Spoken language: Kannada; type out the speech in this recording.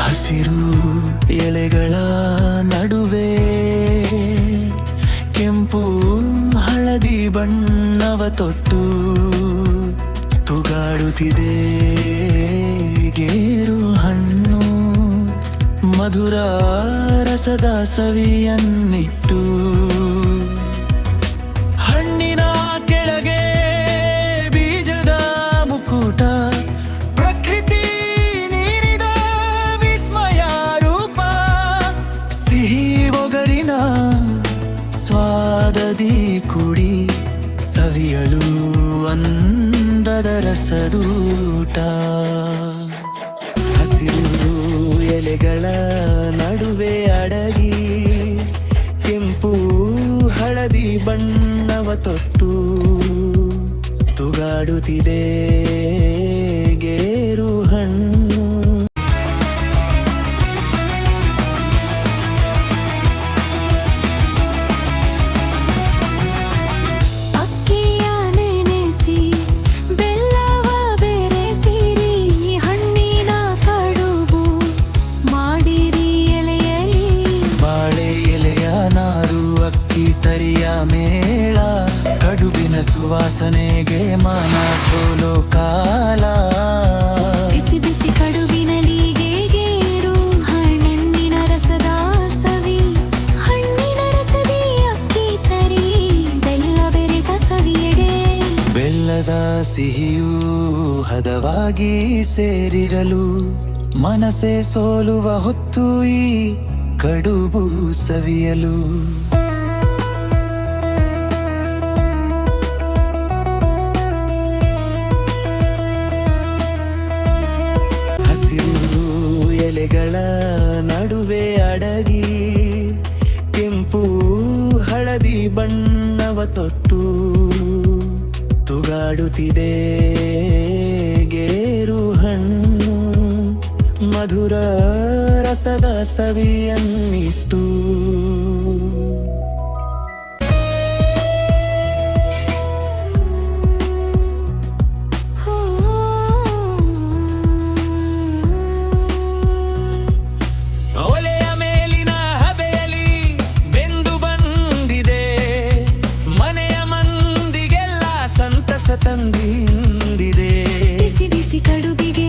ಹಸಿರು ಎಲೆಗಳ ನಡುವೆ ಕೆಂಪು ಹಳದಿ ಬಣ್ಣವ ತೊಟ್ಟು ತೂಗಾಡುತ್ತಿದೆ ಗೇರು ಹಣ್ಣು. ಮಧುರ ರಸದ ಸವಿಯನ್ನಿಟ್ಟು ಹಣ್ಣಿನ ಕೆಳಗೆ ಬೀಜದ ಮುಕುಟ. ಪ್ರಕೃತಿ ನೀರಿದ ವಿಸ್ಮಯ ರೂಪ. ಸಿಹಿ ಒಗರಿನ ಸ್ವಾದದಿ ಕುಡಿ ಸವಿಯಲು ಅಂದದ ರಸದೂಟ. ಹಸಿರು ಎಲೆಗಳ ನಡುವೆ ಅಡಗಿ ಕೆಂಪು ಹಳದಿ ಬಣ್ಣವ ತೊಟ್ಟು ತೂಗಾಡುತ್ತಿದೆ ಗೇರು ಹಣ್ಣು. ತರಿಯ ಮೇಳ ಕಡುಬಿನ ಸುವಾಸನೆಗೆ ಮನ ಸೋಲೋ ಕಾಲ. ಬಿಸಿ ಬಿಸಿ ಕಡುಬಿನಲಿಗೆ ಗೇರು ಹಣ್ಣಿನ ರಸದ ಸವಿ. ಹಣ್ಣಿನ ರಸದಿ ಅಕ್ಕಿ ತರಿ ಬೆಲ್ಲ ಬೆರೆತ ಸವಿಯಡೆ. ಬೆಲ್ಲದ ಸಿಹಿಯೂ ಹದವಾಗಿ ಸೇರಿರಲು ಮನಸೆ ಸೋಲುವ ಹೊತ್ತು ಈ ಕಡುಬು ಸವಿಯಲು. ಹಸಿರು ಎಲೆಗಳ ನಡುವೆ ಅಡಗಿ ಕೆಂಪು ಹಳದಿ ಬಣ್ಣವ ತೊಟ್ಟು ತೂಗಾಡುತ್ತಿದೆ ಗೇರು ಹಣ್ಣು. ಮಧುರ ರಸದ ಸವಿಯನ್ನಿಟ್ಟು ತಂದಿಂದಿದೆ. ಬಿಸಿ ಬಿಸಿ ಕಡುಬಿಗೆ